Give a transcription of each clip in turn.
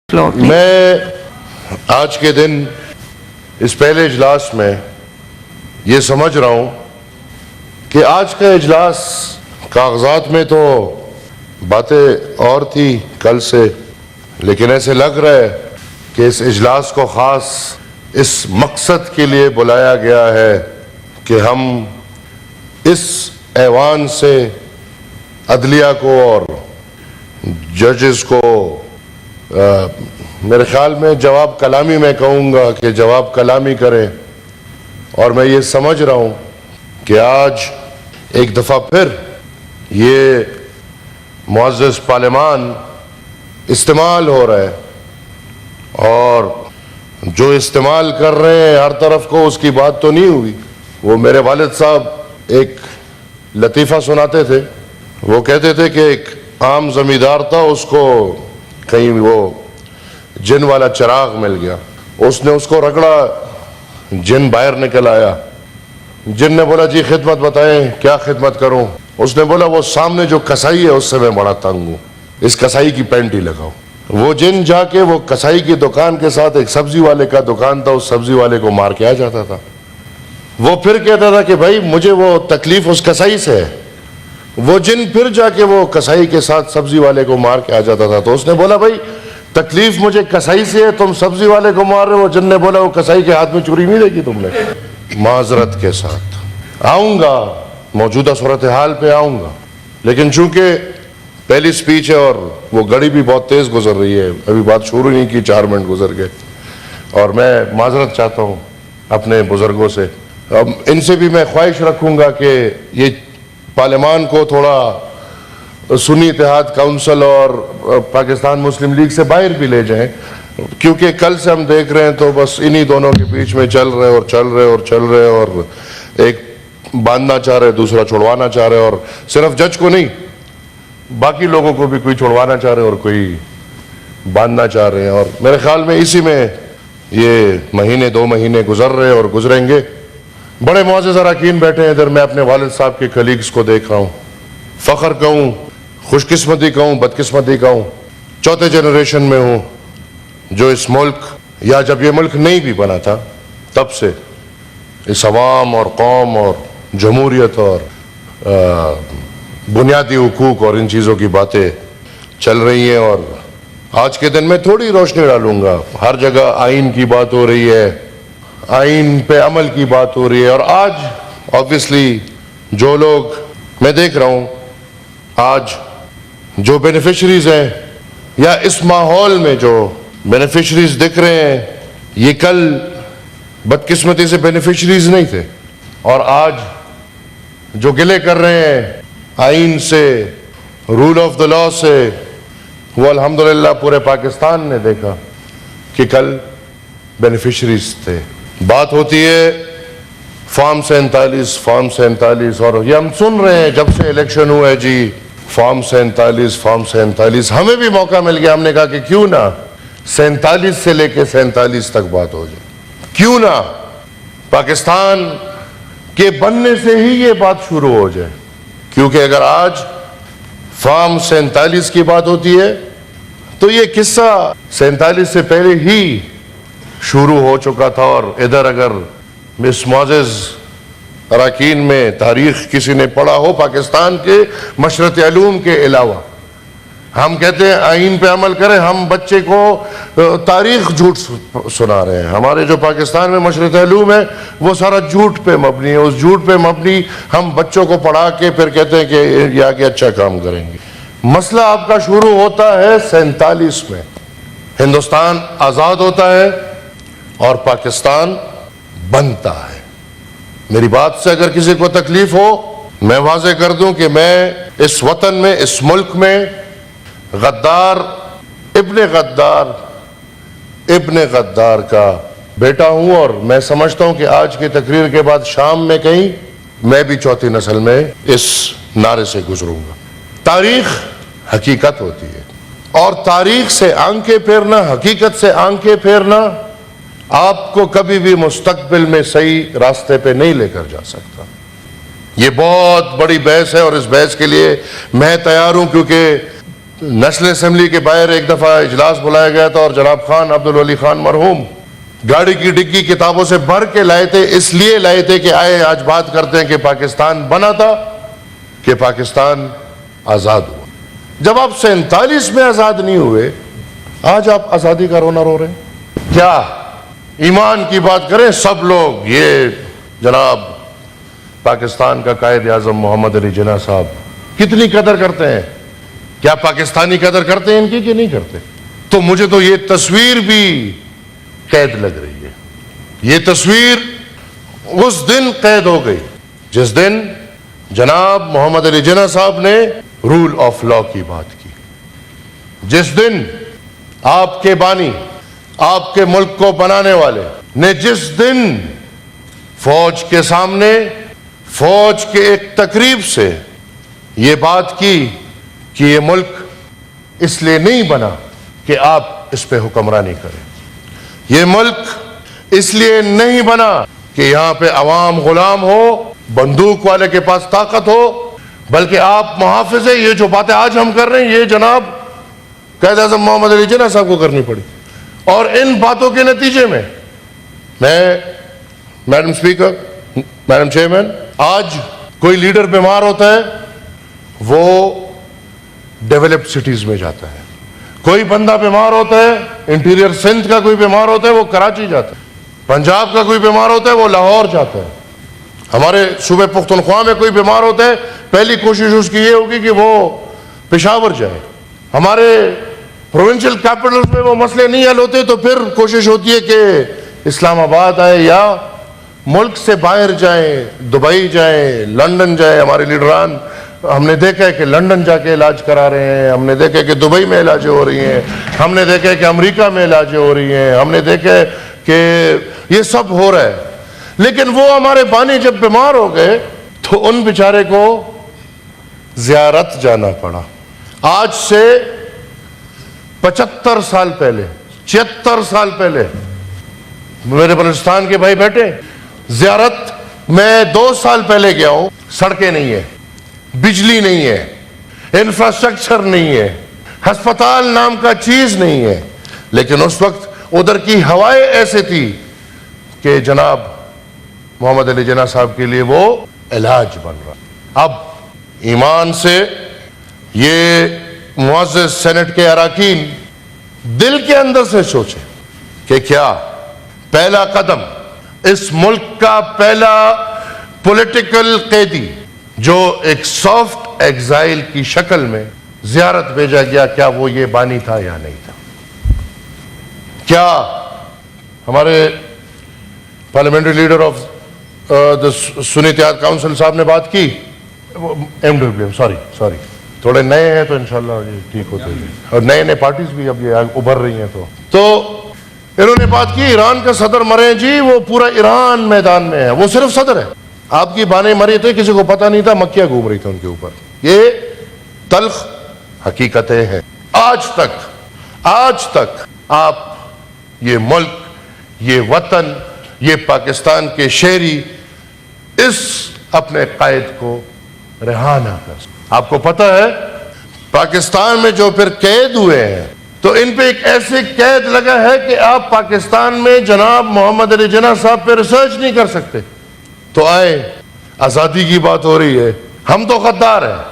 میں آج کے دن اس پہلے اجلاس میں یہ سمجھ رہا ہوں کہ آج کا اجلاس کاغذات میں تو باتیں اور تھی کل سے، لیکن ایسے لگ رہا ہے کہ اس اجلاس کو خاص اس مقصد کے لیے بلایا گیا ہے کہ ہم اس ایوان سے عدلیہ کو اور ججز کو میرے خیال میں جواب کلامی میں کہوں گا کہ جواب کلامی کریں، اور میں یہ سمجھ رہا ہوں کہ آج ایک دفعہ پھر یہ معزز پارلیمان استعمال ہو رہا ہے، اور جو استعمال کر رہے ہیں ہر طرف کو اس کی بات تو نہیں ہوئی۔ وہ میرے والد صاحب ایک لطیفہ سناتے تھے، وہ کہتے تھے کہ ایک عام زمیندار تھا، اس کو کہیں وہ جن والا چراغ مل گیا، اس نے اس کو رگڑا، جن باہر نکل آیا۔ جن نے بولا جی خدمت بتائیں، کیا خدمت کروں؟ اس نے بولا وہ سامنے جو کسائی ہے اس سے میں بڑا تنگ ہوں، اس کسائی کی پینٹ ہی لگاؤ۔ وہ جن جا کے وہ کسائی کی دکان کے ساتھ ایک سبزی والے کا دکان تھا، اس سبزی والے کو مار کے آ جاتا تھا۔ وہ پھر کہتا تھا کہ بھائی مجھے وہ تکلیف اس کسائی سے ہے۔ وہ جن پھر جا کے وہ کسائی کے ساتھ سبزی والے کو مار کے آ جاتا تھا، تو اس نے بولا بھائی تکلیف مجھے کسائی سے ہے، تم سبزی والے کو مار رہے ہو۔ جن نے بولا وہ کسائی کے ہاتھ میں چوری نہیں دیکھی تم نے؟ معذرت کے ساتھ آؤں گا، موجودہ صورتحال پہ آؤں گا، لیکن چونکہ پہلی سپیچ ہے اور وہ گھڑی بھی بہت تیز گزر رہی ہے، ابھی بات شروع نہیں کی 4 منٹ گزر گئے، اور میں معذرت چاہتا ہوں اپنے بزرگوں سے۔ اب ان سے بھی میں خواہش رکھوں گا کہ یہ پارلیمان کو تھوڑا سنی اتحاد کونسل اور پاکستان مسلم لیگ سے باہر بھی لے جائیں، کیونکہ کل سے ہم دیکھ رہے ہیں تو بس انہی دونوں کے بیچ میں چل رہے اور ایک باندھنا چاہ رہے، دوسرا چھڑوانا چاہ رہے، اور صرف جج کو نہیں باقی لوگوں کو بھی کوئی چھڑوانا چاہ رہے اور کوئی باندھنا چاہ رہے ہیں۔ اور میرے خیال میں اسی میں یہ مہینے 2 مہینے گزر رہے اور گزریں گے۔ بڑے معزز اراکین بیٹھے ہیں ادھر، میں اپنے والد صاحب کے کلیگز کو دیکھ رہا ہوں، فخر کہوں، خوش قسمتی کہوں، بد قسمتی کہوں، 4تھے جنریشن میں ہوں جو اس ملک، یا جب یہ ملک نہیں بھی بنا تھا تب سے اس عوام اور قوم اور جمہوریت اور بنیادی حقوق اور ان چیزوں کی باتیں چل رہی ہیں۔ اور آج کے دن میں تھوڑی روشنی ڈالوں گا، ہر جگہ آئین کی بات ہو رہی ہے، آئین پہ عمل کی بات ہو رہی ہے، اور آج آبویسلی جو لوگ میں دیکھ رہا ہوں، آج جو بینیفیشریز ہیں یا اس ماحول میں جو بینیفیشریز دکھ رہے ہیں، یہ کل بدقسمتی سے بینیفیشریز نہیں تھے، اور آج جو گلے کر رہے ہیں آئین سے، رول آف دا لا سے، وہ الحمدللہ پورے پاکستان نے دیکھا کہ کل بینیفیشریز تھے۔ بات ہوتی ہے فارم 47 اور یہ ہم سن رہے ہیں جب سے الیکشن ہوا ہے جی فارم 47۔ ہمیں بھی موقع مل گیا، ہم نے کہا کہ کیوں نہ 47 سے لے کے 47 تک بات ہو جائے، کیوں نہ پاکستان کے بننے سے ہی یہ بات شروع ہو جائے، کیونکہ اگر آج فارم 47 کی بات ہوتی ہے تو یہ قصہ 47 سے پہلے ہی شروع ہو چکا تھا۔ اور ادھر اگر اس معزز اراکین میں تاریخ کسی نے پڑھا ہو پاکستان کے مشرق علوم کے علاوہ، ہم کہتے ہیں آئین پہ عمل کریں، ہم بچے کو تاریخ جھوٹ سنا رہے ہیں۔ ہمارے جو پاکستان میں مشرق علوم ہے وہ سارا جھوٹ پہ مبنی ہے، اس جھوٹ پہ مبنی ہم بچوں کو پڑھا کے پھر کہتے ہیں کہ یہ آگے اچھا کام کریں گے۔ مسئلہ آپ کا شروع ہوتا ہے 47 میں، ہندوستان آزاد ہوتا ہے اور پاکستان بنتا ہے۔ میری بات سے اگر کسی کو تکلیف ہو، میں واضح کر دوں کہ میں اس وطن میں، اس ملک میں غدار ابن غدار کا بیٹا ہوں، اور میں سمجھتا ہوں کہ آج کی تقریر کے بعد شام میں کہیں میں بھی 4تھی نسل میں اس نعرے سے گزروں گا۔ تاریخ حقیقت ہوتی ہے، اور تاریخ سے آنکھیں پھیرنا، حقیقت سے آنکھیں پھیرنا آپ کو کبھی بھی مستقبل میں صحیح راستے پہ نہیں لے کر جا سکتا۔ یہ بہت بڑی بحث ہے، اور اس بحث کے لیے میں تیار ہوں، کیونکہ نیشنل اسمبلی کے باہر ایک دفعہ اجلاس بلایا گیا تھا اور جناب خان عبدالولی خان مرحوم گاڑی کی ڈگی کتابوں سے بھر کے لائے تھے، اس لیے لائے تھے کہ آئے آج بات کرتے ہیں کہ پاکستان بنا تھا کہ پاکستان آزاد ہوا۔ جب آپ 47 میں آزاد نہیں ہوئے، آج آپ آزادی کا رونا رو رہے ہیں؟ کیا ایمان کی بات کریں سب لوگ، یہ جناب پاکستان کا قائد اعظم محمد علی جناح صاحب کتنی قدر کرتے ہیں؟ کیا پاکستانی قدر کرتے ہیں ان کی کہ نہیں کرتے؟ تو مجھے تو یہ تصویر بھی قید لگ رہی ہے۔ یہ تصویر اس دن قید ہو گئی جس دن جناب محمد علی جناح صاحب نے رول آف لا کی بات کی، جس دن آپ کے بانی، آپ کے ملک کو بنانے والے نے جس دن فوج کے سامنے فوج کے ایک تقریب سے یہ بات کی کہ یہ ملک اس لیے نہیں بنا کہ آپ اس پہ حکمرانی کریں، یہ ملک اس لیے نہیں بنا کہ یہاں پہ عوام غلام ہو، بندوق والے کے پاس طاقت ہو، بلکہ آپ محافظ ہیں۔ یہ جو باتیں آج ہم کر رہے ہیں یہ جناب قائد اعظم محمد علی جناح صاحب کو کرنی پڑی، اور ان باتوں کے نتیجے میں میڈم اسپیکر، میڈم چیئرمین، آج کوئی لیڈر بیمار ہوتا ہے وہ ڈیولپڈ سٹیز میں جاتا ہے، کوئی بندہ بیمار ہوتا ہے انٹیریئر سندھ کا کوئی بیمار ہوتا ہے وہ کراچی جاتا ہے، پنجاب کا کوئی بیمار ہوتا ہے وہ لاہور جاتا ہے، ہمارے صوبے پختونخوا میں کوئی بیمار ہوتا ہے پہلی کوشش اس کی یہ ہوگی کہ وہ پشاور جائے، ہمارے پروونشل کیپٹلز میں وہ مسئلے نہیں حل ہوتے تو پھر کوشش ہوتی ہے کہ اسلام آباد آئے یا ملک سے باہر جائیں، دبئی جائیں، لندن جائیں۔ ہمارے لیڈران ہم نے دیکھا ہے کہ لندن جا کے علاج کرا رہے ہیں، ہم نے دیکھا ہے کہ دبئی میں علاجیں ہو رہی ہیں، ہم نے دیکھا ہے کہ امریکہ میں علاجیں ہو رہی ہیں، ہم نے دیکھا ہے کہ یہ سب ہو رہا ہے، لیکن وہ ہمارے بانی جب بیمار ہو گئے تو ان بیچارے کو زیارت جانا پڑا۔ آج سے 75 سال پہلے، 76 سال پہلے میرے بلوچستان کے بھائی بیٹھے، زیارت میں 2 سال پہلے گیا ہوں، سڑکیں نہیں ہیں، بجلی نہیں ہے، انفراسٹرکچر نہیں ہے، ہسپتال نام کا چیز نہیں ہے، لیکن اس وقت ادھر کی ہوائیں ایسے تھی کہ جناب محمد علی جناح صاحب کے لیے وہ علاج بن رہا۔ اب ایمان سے یہ معزز سینٹ کے اراکین دل کے اندر سے سوچیں کہ کیا پہلا قدم اس ملک کا پہلا پولیٹیکل قیدی جو ایک سافٹ ایگزائل کی شکل میں زیارت بھیجا گیا، کیا وہ یہ بانی تھا یا نہیں تھا؟ کیا ہمارے پارلیمنٹری لیڈر آف دا سنی اتحاد کاؤنسل صاحب نے بات کی، سوری تھوڑے نئے ہیں تو انشاءاللہ یہ ٹھیک ہوتے ہیں، اور نئے نئے پارٹیز بھی اب یہ ابھر رہی ہیں، تو انہوں نے بات کی ایران کا صدر مرے جی، وہ پورا ایران میدان میں ہے، وہ صرف صدر ہے، آپ کی بانے مرے تھے کسی کو پتہ نہیں تھا، مکیاں گھوم رہی تھی ان کے اوپر۔ یہ تلخ حقیقتیں ہیں۔ آج تک آپ یہ ملک، یہ وطن، یہ پاکستان کے شہری اس اپنے قائد کو رہا نہ کر سکتے۔ آپ کو پتہ ہے پاکستان میں جو پھر قید ہوئے ہیں تو ان پہ ایک ایسے قید لگا ہے کہ آپ پاکستان میں جناب محمد علی جناح صاحب پہ ریسرچ نہیں کر سکتے۔ تو آئے آزادی کی بات ہو رہی ہے، ہم تو غدار ہیں،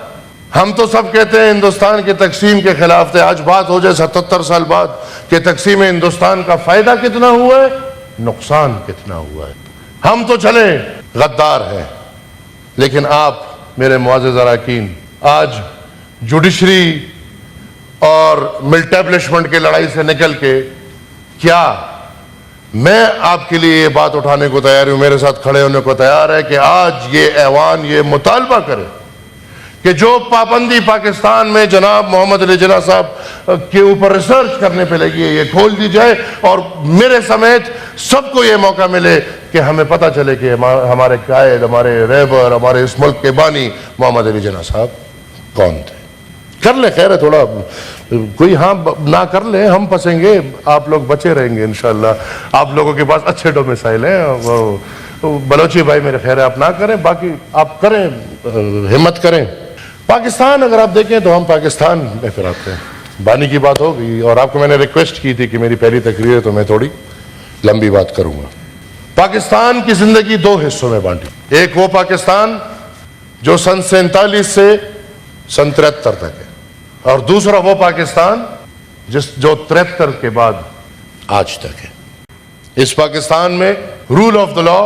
ہم تو سب کہتے ہیں ہندوستان کے تقسیم کے خلاف تھے، آج بات ہو جائے 77 سال بعد کہ تقسیم ہندوستان کا فائدہ کتنا ہوا ہے، نقصان کتنا ہوا ہے، ہم تو چلے غدار ہیں، لیکن آپ میرے معزز اراکین آج جوڈیشری اور ملٹیبلشمنٹ کی لڑائی سے نکل کے کیا میں آپ کے لیے یہ بات اٹھانے کو تیار ہوں، میرے ساتھ کھڑے ہونے کو تیار ہے کہ آج یہ ایوان یہ مطالبہ کرے کہ جو پابندی پاکستان میں جناب محمد علی جناح صاحب کے اوپر ریسرچ کرنے پہ لگی ہے یہ کھول دی جائے، اور میرے سمیت سب کو یہ موقع ملے کہ ہمیں پتہ چلے کہ ہمارے قائد، ہمارے رہبر، ہمارے اس ملک کے بانی محمد علی جناح صاحب کون تھے۔ کر لیں، خیر ہے، تھوڑا کوئی ہاں نہ کر لیں، ہم پھنسیں گے، آپ لوگ بچے رہیں گے انشاءاللہ، آپ لوگوں کے پاس اچھے ڈومیسائل ہیں، بلوچی بھائی میرے خیر ہے آپ نہ کریں، باقی آپ کریں، ہمت کریں۔ پاکستان اگر آپ دیکھیں تو ہم پاکستان میں پھر آتے ہیں، بانی کی بات ہو گئی اور آپ کو میں نے ریکویسٹ کی تھی کہ میری پہلی تقریر ہے تو میں تھوڑی لمبی بات کروں گا۔ پاکستان کی زندگی دو حصوں میں بانٹی، ایک وہ پاکستان جو سن 47 سے سن 73 تک ہے، اور دوسرا وہ پاکستان جو 73 کے بعد آج تک ہے۔ اس پاکستان میں رول آف دا لا،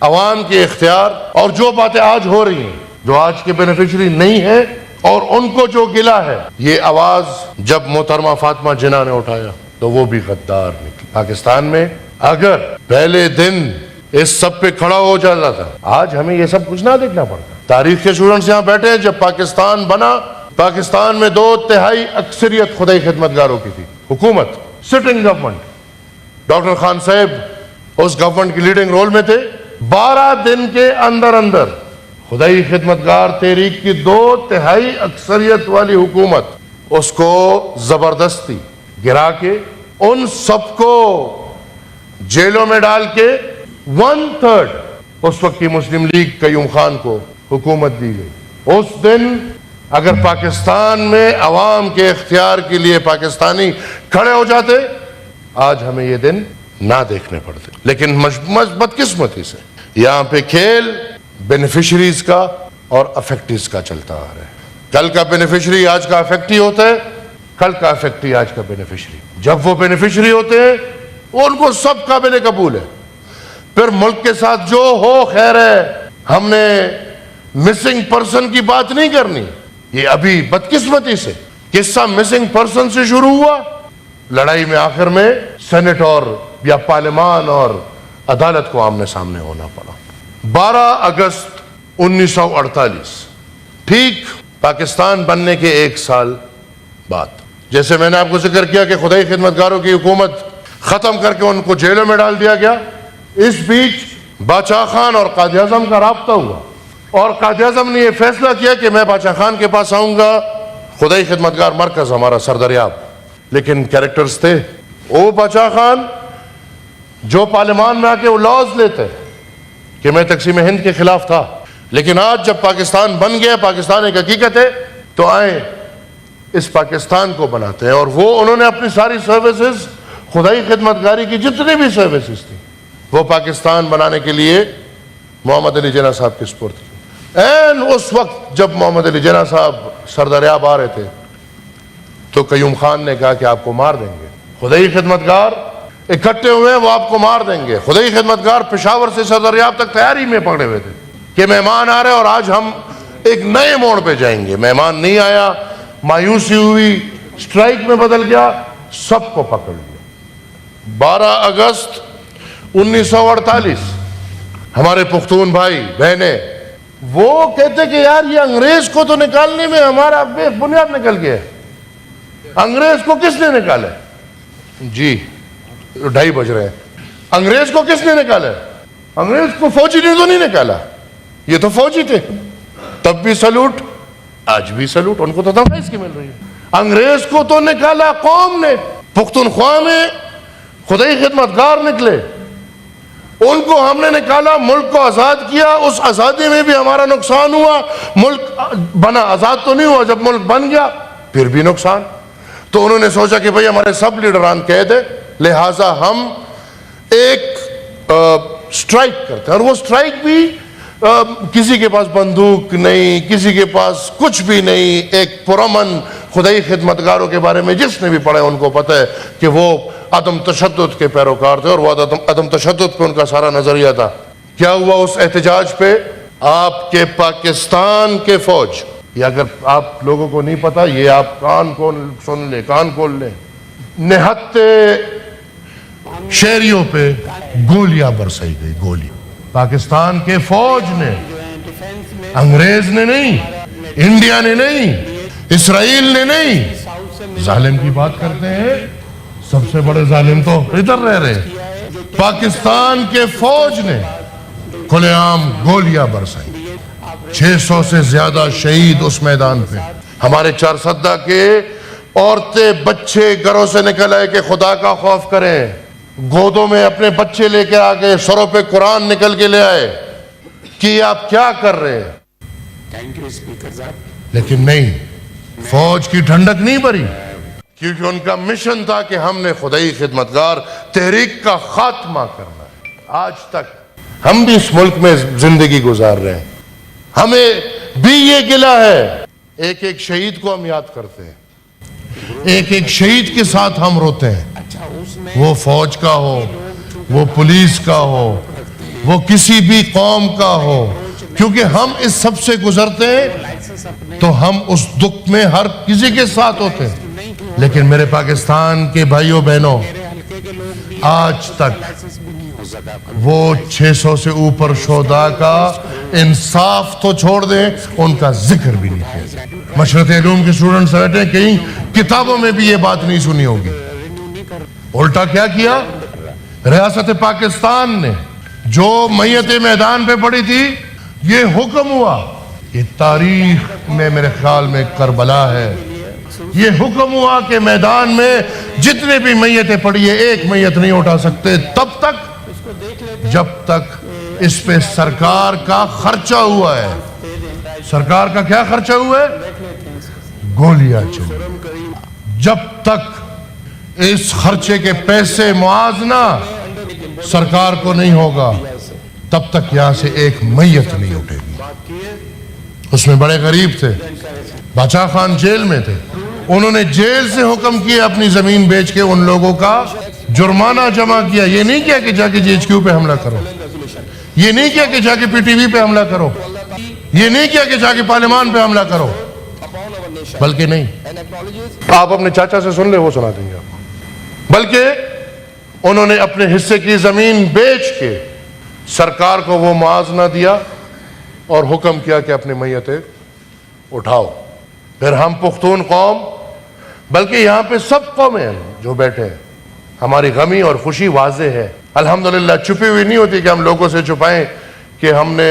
عوام کے اختیار، اور جو باتیں آج ہو رہی ہیں جو آج کے بینیفیشری نہیں ہیں اور ان کو جو گلا ہے، یہ آواز جب محترمہ فاطمہ جناح نے اٹھایا تو وہ بھی غدار نکلی۔ پاکستان میں اگر پہلے دن اس سب پہ کھڑا ہو جاتا تھا، آج ہمیں یہ سب کچھ نہ دیکھنا پڑتا۔ تاریخ کے اسٹوڈنٹس یہاں بیٹھے ہیں، جب پاکستان بنا، پاکستان میں 2/3 اکثریت خدائی خدمتگاروں کی تھی، حکومت، سٹنگ گورنمنٹ۔ ڈاکٹر خان صاحب اس گورنمنٹ کی لیڈنگ رول میں تھے۔ 12 دن کے اندر اندر خدائی خدمتگار تحریک کی 2/3 اکثریت والی حکومت اس کو زبردستی گرا کے ان سب کو جیلوں میں ڈال کے 1/3 اس وقت کی مسلم لیگ قیوم خان کو حکومت دی گئی۔ اس دن اگر پاکستان میں عوام کے اختیار کے لیے پاکستانی کھڑے ہو جاتے، آج ہمیں یہ دن نہ دیکھنے پڑتے۔ لیکن بدقسمتی سے یہاں پہ کھیل بینیفیشریز کا اور افیکٹیز کا چلتا آ رہا ہے۔ کل کا بینیفیشری آج کا افیکٹی ہوتا ہے، کل کا افیکٹی آج کا بینیفیشری۔ جب وہ بینیفیشری ہوتے ہیں وہ ان کو سب قابل قبول ہے، پھر ملک کے ساتھ جو ہو خیر ہے، ہم نے مسنگ پرسن کی بات نہیں کرنی۔ یہ ابھی بدقسمتی سے قصہ مسنگ پرسن سے شروع ہوا، لڑائی میں آخر میں سینٹ اور یا پارلیمان اور عدالت کو آمنے سامنے ہونا پڑا۔ 12 اگست 1948، ٹھیک پاکستان بننے کے 1 سال بعد، جیسے میں نے آپ کو ذکر کیا کہ خدائی خدمتگاروں کی حکومت ختم کر کے ان کو جیلوں میں ڈال دیا گیا۔ اس بیچ باچا خان اور قائد اعظم کا رابطہ ہوا، اور قائد اعظم نے یہ فیصلہ کیا کہ میں باچا خان کے پاس آؤں گا، خدائی خدمتگار مرکز ہمارا سردریاب۔ لیکن کریکٹرز تھے، وہ باچا خان جو پارلیمان میں آ کے وہ لاز لیتے کہ میں تقسیم ہند کے خلاف تھا، لیکن آج جب پاکستان بن گیا، پاکستان ایک حقیقت ہے، تو آئیں اس پاکستان کو بناتے ہیں۔ اور وہ انہوں نے اپنی ساری سروسز، خدائی خدمتگاری کی جتنی بھی سروسز تھی، وہ پاکستان بنانے کے لیے محمد علی جناح صاحب کے سپرد کی۔ این اس وقت جب محمد علی جناح صاحب سردریاب آ رہے تھے تو قیوم خان نے کہا کہ آپ کو مار دیں گے، خدائی خدمتگار اکٹھے ہوئے ہیں، وہ آپ کو مار دیں گے۔ خدائی خدمتگار پشاور سے سردریاب تک تیاری میں پکڑے ہوئے تھے کہ مہمان آ رہے اور آج ہم ایک نئے موڑ پہ جائیں گے۔ مہمان نہیں آیا، مایوسی ہوئی، سٹرائک میں بدل گیا، سب کو پکڑ لیا۔ 12 اگست 1948 ہمارے پختون بھائی بہنیں وہ کہتے کہ یار یہ انگریز کو تو نکالنے میں ہمارا بے بنیاد نکل گیا ہے۔ انگریز کو کس نے نکالا ہے؟ جی 2:30 بج رہے ہیں۔ انگریز کو کس نے نکالا ہے؟ انگریز کو فوجی نے تو نہیں نکالا، یہ تو فوجی تھے، تب بھی سلوٹ، آج بھی سلوٹ، ان کو تو تنخواہ اس کی مل رہی ہے۔ انگریز کو تو نکالا قوم نے۔ پختونخوا میں خدائی خدمتگار نکلے، ان کو ہم نے نکالا، ملک کو آزاد کیا۔ اس آزادی میں بھی ہمارا نقصان ہوا، ملک بنا، آزاد تو نہیں ہوا، جب ملک بن گیا پھر بھی نقصان۔ تو انہوں نے سوچا کہ بھئی ہمارے سب لیڈران قید ہیں، لہٰذا ہم ایک سٹرائک کرتے ہیں۔ اور وہ سٹرائک بھی کسی کے پاس بندوق نہیں، کسی کے پاس کچھ بھی نہیں، ایک پرامن خدائی خدمتگاروں کے بارے میں جس نے بھی پڑھا ہے ان کو پتہ ہے کہ وہ عدم تشدد کے پیروکار تھے، اور وہ عدم تشدد پہ ان کا سارا نظریہ تھا۔ کیا ہوا اس احتجاج پہ؟ آپ کے پاکستان کے فوج، یہ اگر آپ لوگوں کو نہیں پتا، یہ آپ کان کھول لیں، نہتے شہریوں پہ گولیاں برسائی گئی، گولیاں۔ پاکستان کے فوج نے، انگریز نے نہیں، انڈیا نے نہیں، اسرائیل نے نہیں۔ ظالم کی بات کرتے ہیں، سب سے بڑے ظالم تو ادھر رہ رہے ہیں۔ پاکستان کے فوج نے کھلے عام گولیاں برسائی، 600 سے زیادہ شہید اس میدان پہ۔ ہمارے چارسدہ کے عورتیں بچے گھروں سے نکل آئے کہ خدا کا خوف کریں، گودوں میں اپنے بچے لے کے آگے، سروں پہ قرآن نکل کے لے آئے کہ آپ کیا کر رہے ہیں۔ تھینک یو اسپیکر صاحب۔ لیکن نہیں, فوج کی ٹھنڈک نہیں بری, کیونکہ ان کا مشن تھا کہ ہم نے خدائی خدمتگار تحریک کا خاتمہ کرنا ہے. آج تک ہم بھی اس ملک میں زندگی گزار رہے ہیں, ہمیں بھی یہ گلہ ہے, ایک ایک شہید کو ہم یاد کرتے ہیں, ایک ایک شہید کے ساتھ ہم روتے ہیں, وہ فوج کا ہو, وہ پولیس کا ہو, وہ کسی بھی قوم کا ہو, کیونکہ ہم اس سب سے گزرتے ہیں تو ہم اس دکھ میں ہر کسی کے ساتھ ہوتے ہیں. لیکن میرے پاکستان کے بھائیوں بہنوں, آج تک وہ 600 سے اوپر شہداء کا انصاف تو چھوڑ دیں, ان کا ذکر بھی نہیں کیا. مشرق علوم کے اسٹوڈنٹس بیٹھے ہیں, کہیں کتابوں میں بھی یہ بات نہیں سنی ہوگی. الٹا کیا کیا ریاست پاکستان نے, جو میت میدان پہ پڑی تھی, یہ حکم ہوا کہ تاریخ میں میرے خیال میں کربلا ہے, یہ حکم ہوا کہ میدان میں جتنے بھی میتیں پڑی ہیں ایک میت نہیں اٹھا سکتے تب تک جب تک اس پہ سرکار کا خرچہ ہوا ہے. سرکار کا کیا خرچہ ہوا ہے؟ گولیاں چلی. جب تک اس خرچے کے پیسے موازنہ سرکار کو نہیں ہوگا تب تک یہاں سے ایک میت نہیں اٹھے گی. اس میں بڑے غریب تھے, بادشاہ خان جیل میں تھے, انہوں نے جیل سے حکم کیا اپنی زمین بیچ کے ان لوگوں کا جرمانہ جمع کیا. یہ نہیں کیا کہ جا کے جی ایچ کیو پہ حملہ کرو, یہ نہیں کیا کہ جا کے پی ٹی وی پہ حملہ کرو, یہ نہیں کیا کہ جا کے پارلیمان پہ حملہ کرو, بلکہ نہیں, آپ اپنے چاچا سے سن لے, وہ سنا دیں گے آپ کو. بلکہ انہوں نے اپنے حصے کی زمین بیچ کے سرکار کو وہ معاوضہ دیا اور حکم کیا کہ اپنی میتیں اٹھاؤ. پھر ہم پختون قوم, بلکہ یہاں پہ سب قومیں جو بیٹھے ہیں, ہماری غمی اور خوشی واضح ہے الحمدللہ. چھپی ہوئی نہیں ہوتی کہ ہم لوگوں سے چھپائیں کہ ہم نے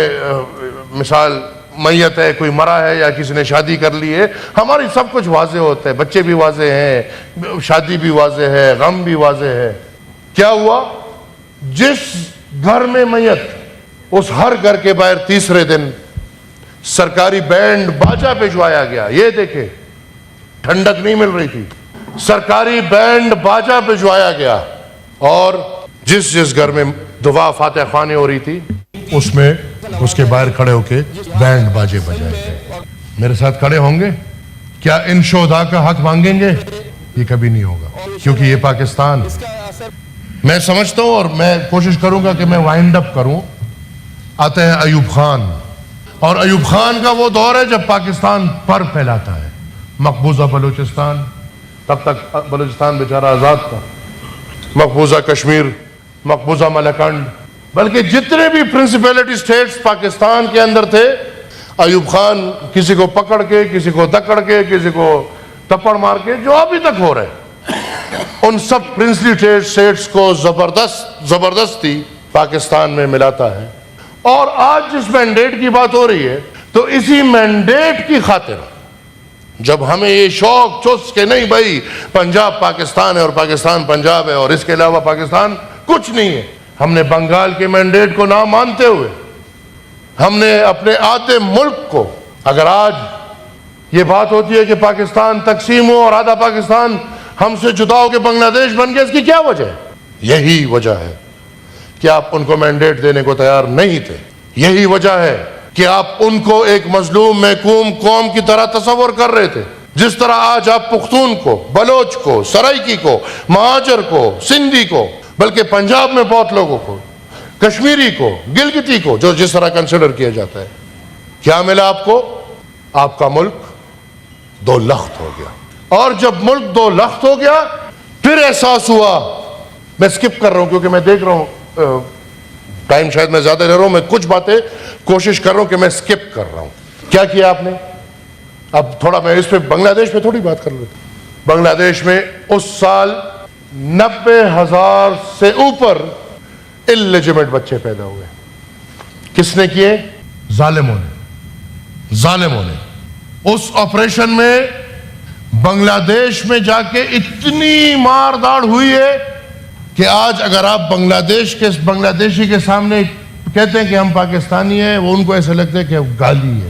مثال میت ہے, کوئی مرا ہے یا کسی نے شادی کر لی ہے. ہماری سب کچھ واضح ہوتا ہے, بچے بھی واضح ہیں, شادی بھی واضح ہے, غم بھی واضح ہے. کیا ہوا؟ جس گھر میں میت, اس ہر گھر کے باہر تیسرے دن سرکاری بینڈ باجا بھجوایا گیا. یہ دیکھیں, ٹھنڈک نہیں مل رہی تھی, سرکاری بینڈ باجا بھجوایا گیا, اور جس جس گھر میں دعا فاتح خوانی ہو رہی تھی اس میں اس کے باہر کھڑے ہو کے بینڈ باجے بجائے گئے. میرے ساتھ کھڑے ہوں گے کیا ان شہداء کا حق مانگیں گے؟ یہ کبھی نہیں ہوگا, کیونکہ یہ پاکستان, میں سمجھتا ہوں اور میں کوشش کروں گا کہ میں وائنڈ اپ کروں. آتے ہیں ایوب خان, اور ایوب خان کا وہ دور ہے جب پاکستان پر پھیلاتا ہے. مقبوضہ بلوچستان, تب تک بلوچستان بیچارہ آزاد تھا, مقبوضہ کشمیر, مقبوضہ ملکنڈ, بلکہ جتنے بھی پرنسپیلٹی سٹیٹس پاکستان کے اندر تھے, ایوب خان کسی کو پکڑ کے, کسی کو دکڑ کے, کسی کو تپڑ مار کے, جو ابھی تک ہو رہے, ان سب پرنسلی سٹیٹس کو زبردستی پاکستان میں ملاتا ہے. اور آج جس مینڈیٹ کی بات ہو رہی ہے, تو اسی مینڈیٹ کی خاطر جب ہمیں یہ شوق چس کہ نہیں بھائی پنجاب پاکستان ہے اور پاکستان پنجاب ہے اور اس کے علاوہ پاکستان کچھ نہیں ہے, ہم نے بنگال کے مینڈیٹ کو نہ مانتے ہوئے ہم نے اپنے آتے ملک کو, اگر آج یہ بات ہوتی ہے کہ پاکستان تقسیم ہو اور آدھا پاکستان ہم سے جدا ہو کے بنگلہ دیش بن گیا, اس کی کیا وجہ ہے؟ یہی وجہ ہے کہ آپ ان کو مینڈیٹ دینے کو تیار نہیں تھے. یہی وجہ ہے کہ آپ ان کو ایک مظلوم محکوم قوم کی طرح تصور کر رہے تھے. جس طرح آج آپ پختون کو, بلوچ کو, سرائکی کو, مہاجر کو, سندھی کو, بلکہ پنجاب میں بہت لوگوں کو, کشمیری کو, گلگتی کو, جو جس طرح کنسیڈر کیا جاتا ہے, کیا ملا آپ کو؟ آپ کا ملک دو لخت ہو گیا. اور جب ملک دو لخت ہو گیا, پھر احساس ہوا, میں سکپ کر رہا ہوں کیونکہ میں دیکھ رہا ہوں ٹائم شاید میں زیادہ لے رہا ہوں, میں کچھ باتیں کوشش کر رہا ہوں کہ میں سکپ کر رہا ہوں. کیا کیا آپ نے؟ اب تھوڑا میں اس پہ بنگلہ دیش پہ تھوڑی بات کر لیتا ہوں. بنگلہ دیش میں اس سال 90,000 سے اوپر اللیجیمیٹ بچے پیدا ہوئے. کس نے کیے؟ ظالموں نے. ظالموں نے. اس آپریشن میں بنگلہ دیش میں جا کے اتنی مار داڑ ہوئی ہے کہ آج اگر آپ بنگلہ دیشی کے سامنے کہتے ہیں کہ ہم پاکستانی ہیں, وہ ان کو ایسا لگتا ہے کہ گالی ہے,